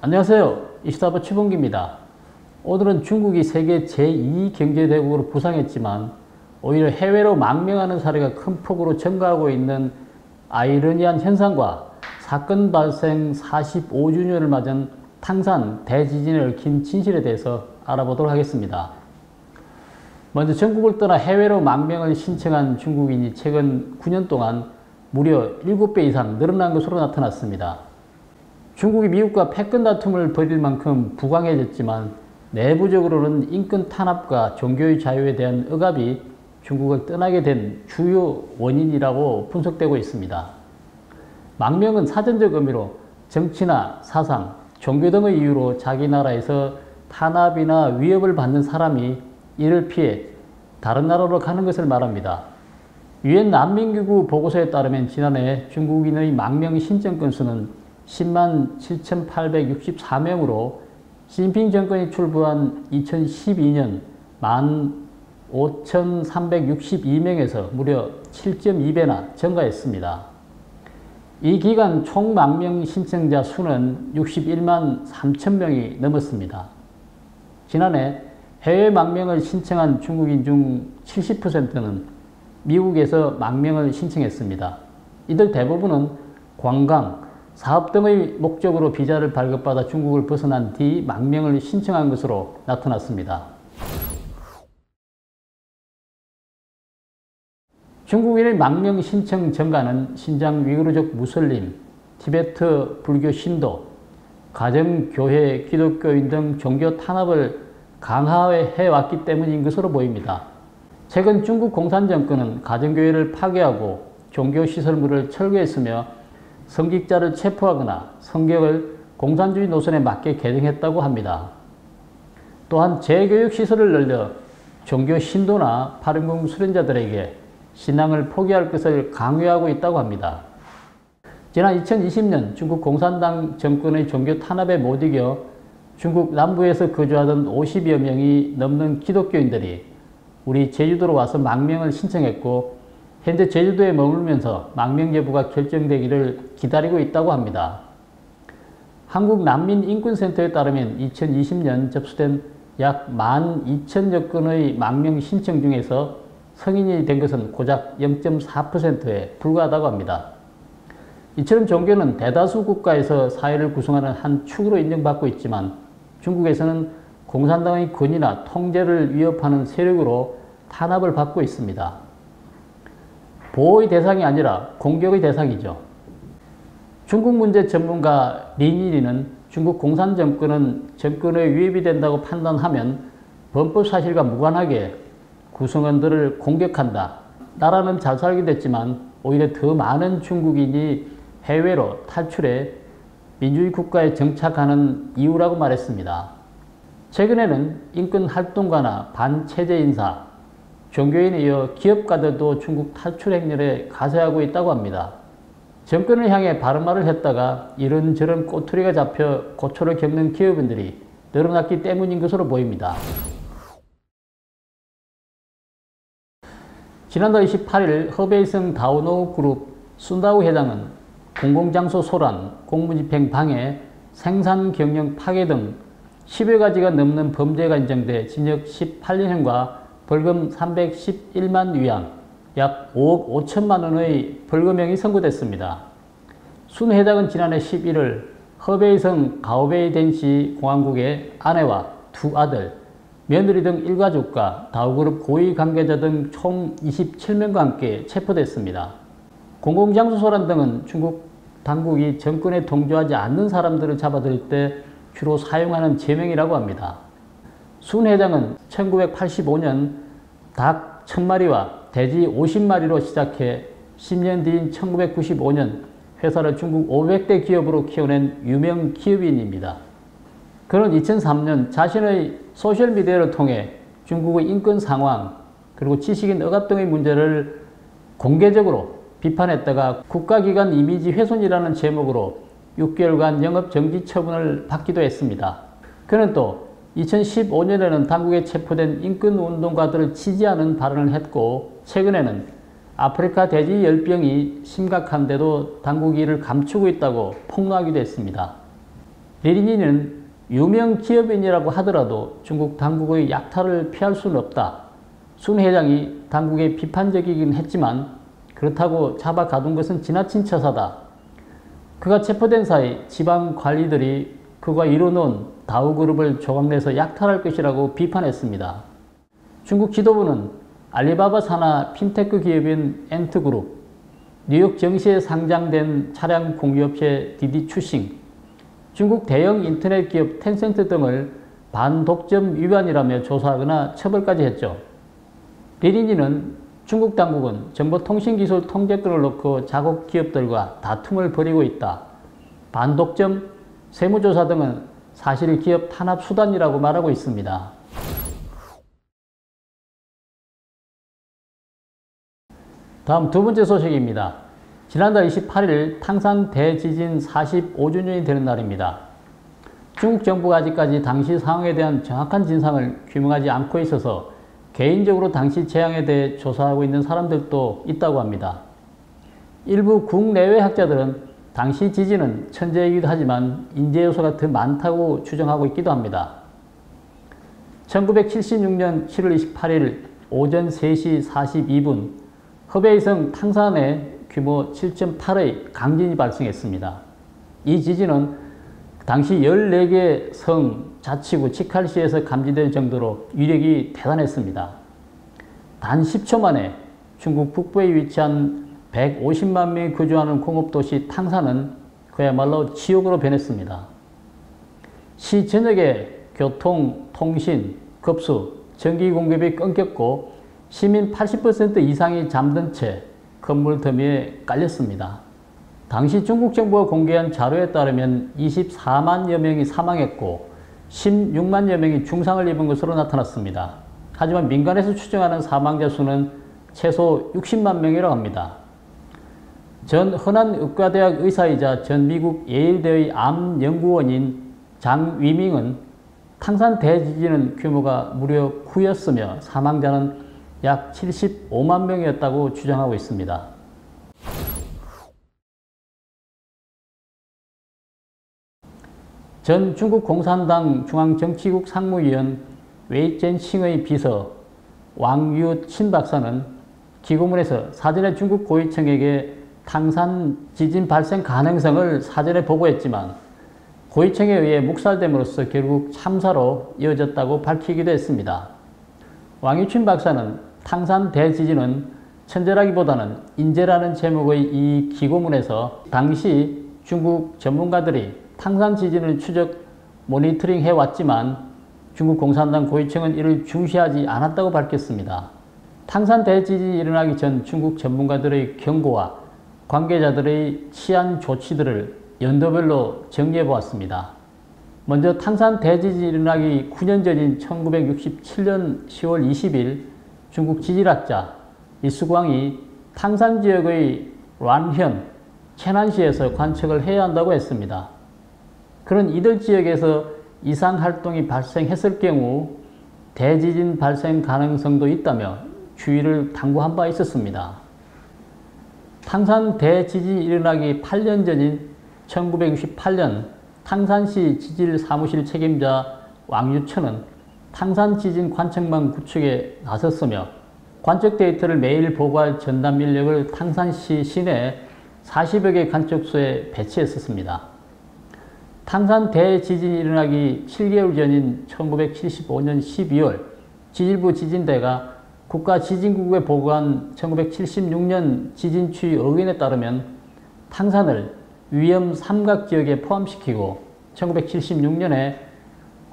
안녕하세요. 이시다바 최봉기입니다. 오늘은 중국이 세계 제2경제대국으로 부상했지만 오히려 해외로 망명하는 사례가 큰 폭으로 증가하고 있는 아이러니한 현상과 사건 발생 45주년을 맞은 탕산 대지진에 얽힌 진실에 대해서 알아보도록 하겠습니다. 먼저 전국을 떠나 해외로 망명을 신청한 중국인이 최근 9년 동안 무려 7배 이상 늘어난 것으로 나타났습니다. 중국이 미국과 패권 다툼을 벌일 만큼 부강해졌지만 내부적으로는 인권 탄압과 종교의 자유에 대한 억압이 중국을 떠나게 된 주요 원인이라고 분석되고 있습니다. 망명은 사전적 의미로 정치나 사상, 종교 등의 이유로 자기 나라에서 탄압이나 위협을 받는 사람이 이를 피해 다른 나라로 가는 것을 말합니다. 유엔 난민기구 보고서에 따르면 지난해 중국인의 망명 신청 건수는 10만 7,864명으로 시진핑 정권이 출범한 2012년 15,362명에서 무려 7.2배나 증가했습니다. 이 기간 총 망명 신청자 수는 61만 3천명이 넘었습니다. 지난해 해외 망명을 신청한 중국인 중 70%는 미국에서 망명을 신청했습니다. 이들 대부분은 관광, 사업 등의 목적으로 비자를 발급받아 중국을 벗어난 뒤 망명을 신청한 것으로 나타났습니다. 중국인의 망명 신청 증가는 신장 위구르족 무슬림, 티베트 불교 신도, 가정교회 기독교인 등 종교 탄압을 강화해왔기 때문인 것으로 보입니다. 최근 중국 공산정권은 가정교회를 파괴하고 종교시설물을 철거했으며 성직자를 체포하거나 성경을 공산주의 노선에 맞게 개정했다고 합니다. 또한 재교육시설을 늘려 종교 신도나 파룬궁 수련자들에게 신앙을 포기할 것을 강요하고 있다고 합니다. 지난 2020년 중국 공산당 정권의 종교 탄압에 못 이겨 중국 남부에서 거주하던 50여 명이 넘는 기독교인들이 우리 제주도로 와서 망명을 신청했고 현재 제주도에 머물면서 망명 여부가 결정되기를 기다리고 있다고 합니다. 한국난민인권센터에 따르면 2020년 접수된 약 12,000여 건의 망명 신청 중에서 성인이 된 것은 고작 0.4%에 불과하다고 합니다. 이처럼 종교는 대다수 국가에서 사회를 구성하는 한 축으로 인정받고 있지만 중국에서는 공산당의 권위나 통제를 위협하는 세력으로 탄압을 받고 있습니다. 보호의 대상이 아니라 공격의 대상이죠. 중국 문제 전문가 리니리는 중국 공산정권은 정권의 위협이 된다고 판단하면 범법 사실과 무관하게 구성원들을 공격한다. 나라는 잘 살게 됐지만 오히려 더 많은 중국인이 해외로 탈출해 민주주의 국가에 정착하는 이유라고 말했습니다. 최근에는 인권활동가나 반체제 인사, 종교인에 이어 기업가들도 중국 탈출 행렬에 가세하고 있다고 합니다. 정권을 향해 바른 말을 했다가 이런저런 꼬투리가 잡혀 고초를 겪는 기업인들이 늘어났기 때문인 것으로 보입니다. 지난달 28일 허베이성 다오노 그룹 순다우 회장은 공공장소 소란, 공무집행 방해, 생산 경영 파괴 등 10여 가지가 넘는 범죄가 인정돼 징역 18년형과 벌금 311만 위안, 약 5억 5천만 원의 벌금형이 선고됐습니다. 순 회장은 지난해 11월 허베이성 가오베이덴시 공항국의 아내와 두 아들, 며느리 등 일가족과 다우그룹 고위 관계자 등 총 27명과 함께 체포됐습니다. 공공장소 소란 등은 중국 당국이 정권에 동조하지 않는 사람들을 잡아들일 때 주로 사용하는 제명이라고 합니다. 순 회장은 1985년 닭 1000마리와 돼지 50마리로 시작해 10년 뒤인 1995년 회사를 중국 500대 기업으로 키워낸 유명 기업인입니다. 그는 2003년 자신의 소셜미디어를 통해 중국의 인권 상황 그리고 지식인 억압 등의 문제를 공개적으로 비판했다가 국가기관 이미지 훼손이라는 제목으로 6개월간 영업정지 처분을 받기도 했습니다. 그는 또 2015년에는 당국에 체포된 인권운동가들을 지지하는 발언을 했고 최근에는 아프리카 돼지 열병이 심각한데도 당국이 이를 감추고 있다고 폭로하기도 했습니다. 리린이는 유명 기업인이라고 하더라도 중국 당국의 약탈을 피할 수는 없다. 순 회장이 당국에 비판적이긴 했지만 그렇다고 잡아 가둔 것은 지나친 처사다. 그가 체포된 사이 지방 관리들이 그가 이뤄놓은 다우그룹을 조각내서 약탈할 것이라고 비판했습니다. 중국 지도부는 알리바바 산하 핀테크 기업인 엔트그룹, 뉴욕 증시에 상장된 차량 공유업체 디디추싱, 중국 대형 인터넷 기업 텐센트 등을 반독점 위반이라며 조사하거나 처벌까지 했죠. 리린이는 중국 당국은 정보통신기술 통제권을 놓고 자국 기업들과 다툼을 벌이고 있다. 반독점, 세무조사 등은 사실 기업 탄압 수단이라고 말하고 있습니다. 다음 두 번째 소식입니다. 지난달 28일 탕산 대지진 45주년이 되는 날입니다. 중국 정부가 아직까지 당시 상황에 대한 정확한 진상을 규명하지 않고 있어서 개인적으로 당시 재앙에 대해 조사하고 있는 사람들도 있다고 합니다. 일부 국내외 학자들은 당시 지진은 천재이기도 하지만 인재 요소가 더 많다고 추정하고 있기도 합니다. 1976년 7월 28일 오전 3시 42분 허베이성 탕산에 규모 7.8의 강진이 발생했습니다. 이 지진은 당시 14개 성, 자치구, 치칼시에서 감지될 정도로 위력이 대단했습니다. 단 10초 만에 중국 북부에 위치한 150만 명이 거주하는 공업도시 탕산은 그야말로 지옥으로 변했습니다. 시 전역에 교통, 통신, 급수, 전기 공급이 끊겼고 시민 80% 이상이 잠든 채 건물 더미에 깔렸습니다. 당시 중국 정부가 공개한 자료에 따르면 24만여 명이 사망했고 16만여 명이 중상을 입은 것으로 나타났습니다. 하지만 민간에서 추정하는 사망자 수는 최소 60만 명이라고 합니다. 전 허난의과대학 의사이자 전 미국 예일대의 암연구원인 장 위밍은 탕산 대지진은 규모가 무려 9였으며 사망자는 약 75만 명이었다고 주장하고 있습니다. 전 중국 공산당 중앙정치국 상무위원 웨이젠싱의 비서 왕유친 박사는 기고문에서 사전에 중국 고위청에게 탕산 지진 발생 가능성을 사전에 보고했지만 고위청에 의해 묵살됨으로써 결국 참사로 이어졌다고 밝히기도 했습니다. 왕유친 박사는 탕산 대지진은 천재라기보다는 인재라는 제목의 이 기고문에서 당시 중국 전문가들이 탕산 지진을 추적 모니터링 해왔지만 중국 공산당 고위청은 이를 중시하지 않았다고 밝혔습니다. 탕산 대지진이 일어나기 전 중국 전문가들의 경고와 관계자들의 치안 조치들을 연도별로 정리해 보았습니다. 먼저 탕산 대지진이 일어나기 9년 전인 1967년 10월 20일 중국 지질학자 리수광이 탕산 지역의 란현, 채난시에서 관측을 해야 한다고 했습니다. 그런 이들 지역에서 이상 활동이 발생했을 경우 대지진 발생 가능성도 있다며 주의를 당부한 바 있었습니다. 탕산 대지진이 일어나기 8년 전인 1968년 탕산시 지질 사무실 책임자 왕유천은 탕산 지진 관측망 구축에 나섰으며 관측 데이터를 매일 보고할 전담 인력을 탕산시 시내 40여 개 관측소에 배치했었습니다. 탕산 대지진이 일어나기 7개월 전인 1975년 12월 지질부 지진대가 국가지진국에 보고한 1976년 지진추이 의견에 따르면 탕산을 위험 삼각지역에 포함시키고 1976년에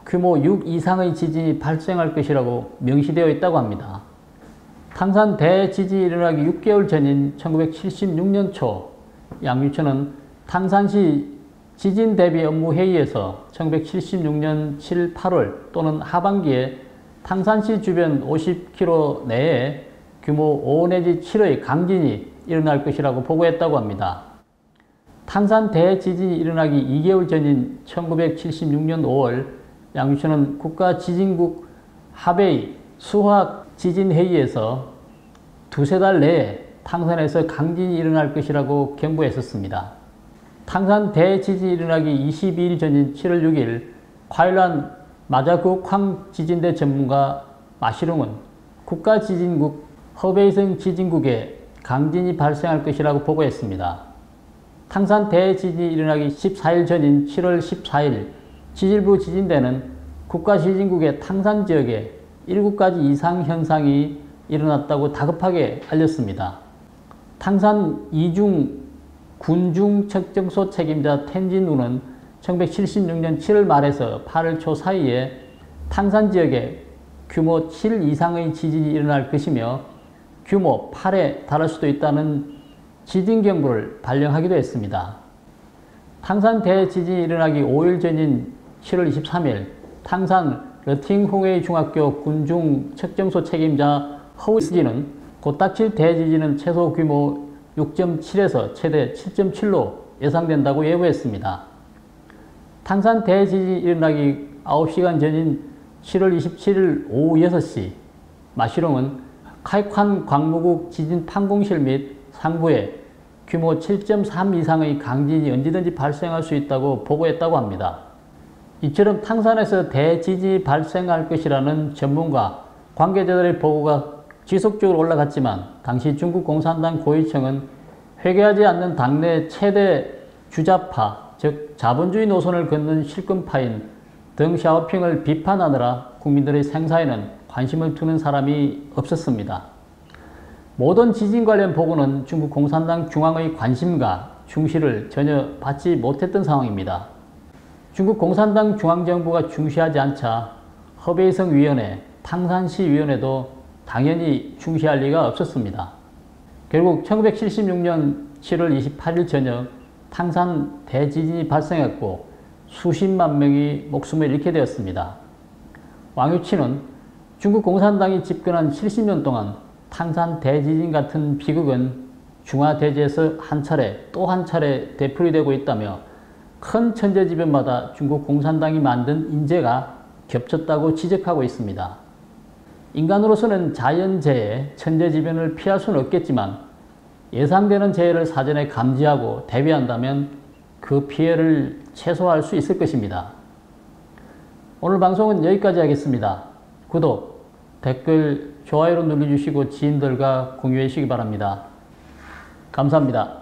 규모 6 이상의 지진이 발생할 것이라고 명시되어 있다고 합니다. 탕산 대지진이 일어나기 6개월 전인 1976년 초 양유천은 탕산시 지진 대비 업무 회의에서 1976년 7, 8월 또는 하반기에 탕산시 주변 50km 내에 규모 5 내지 7의 강진이 일어날 것이라고 보고했다고 합니다. 탕산 대지진이 일어나기 2개월 전인 1976년 5월 양유천은 국가지진국 하베이 수학지진회의에서 두세 달 내에 탕산에서 강진이 일어날 것이라고 경고했었습니다. 탕산 대지진이 일어나기 22일 전인 7월 6일 과일란 마자구쾅 지진대 전문가 마시롱은 국가지진국 허베이성 지진국에 강진이 발생할 것이라고 보고했습니다. 탕산 대지진이 일어나기 14일 전인 7월 14일 지질부 지진대는 국가지진국의 탕산 지역에 7가지 이상 현상이 일어났다고 다급하게 알렸습니다. 탕산 이중 군중 측정소 책임자 텐진우는 1976년 7월 말에서 8월 초 사이에 탕산 지역에 규모 7 이상의 지진이 일어날 것이며 규모 8에 달할 수도 있다는 지진경보를 발령하기도 했습니다. 탕산 대지진이 일어나기 5일 전인 7월 23일 탕산 러팅홍웨이 중학교 군중 측정소 책임자 허우지는 곧닥칠 대지진은 최소 규모 6.7에서 최대 7.7로 예상된다고 예보했습니다. 탕산 대지진이 일어나기 9시간 전인 7월 27일 오후 6시 마시롱은 카이칸 광무국 지진 판공실 및 상부에 규모 7.3 이상의 강진이 언제든지 발생할 수 있다고 보고했다고 합니다. 이처럼 탕산에서 대지진이 발생할 것이라는 전문가, 관계자들의 보고가 지속적으로 올라갔지만 당시 중국 공산당 고위층은 회개하지 않는 당내 최대 주자파, 즉 자본주의 노선을 걷는 실권파인 덩샤오핑을 비판하느라 국민들의 생사에는 관심을 두는 사람이 없었습니다. 모든 지진 관련 보고는 중국 공산당 중앙의 관심과 중시를 전혀 받지 못했던 상황입니다. 중국 공산당 중앙정부가 중시하지 않자 허베이성위원회, 탕산시위원회도 당연히 중시할 리가 없었습니다. 결국 1976년 7월 28일 저녁 탕산 대지진이 발생했고 수십만 명이 목숨을 잃게 되었습니다. 왕유치는 중국 공산당이 집권한 70년 동안 탕산 대지진 같은 비극은 중화대지에서 한 차례 또 한 차례 되풀이되고 있다며 큰 천재지변마다 중국 공산당이 만든 인재가 겹쳤다고 지적하고 있습니다. 인간으로서는 자연재해, 천재지변을 피할 수는 없겠지만 예상되는 재해를 사전에 감지하고 대비한다면 그 피해를 최소화할 수 있을 것입니다. 오늘 방송은 여기까지 하겠습니다. 구독, 댓글, 좋아요로 눌러주시고 지인들과 공유해 주시기 바랍니다. 감사합니다.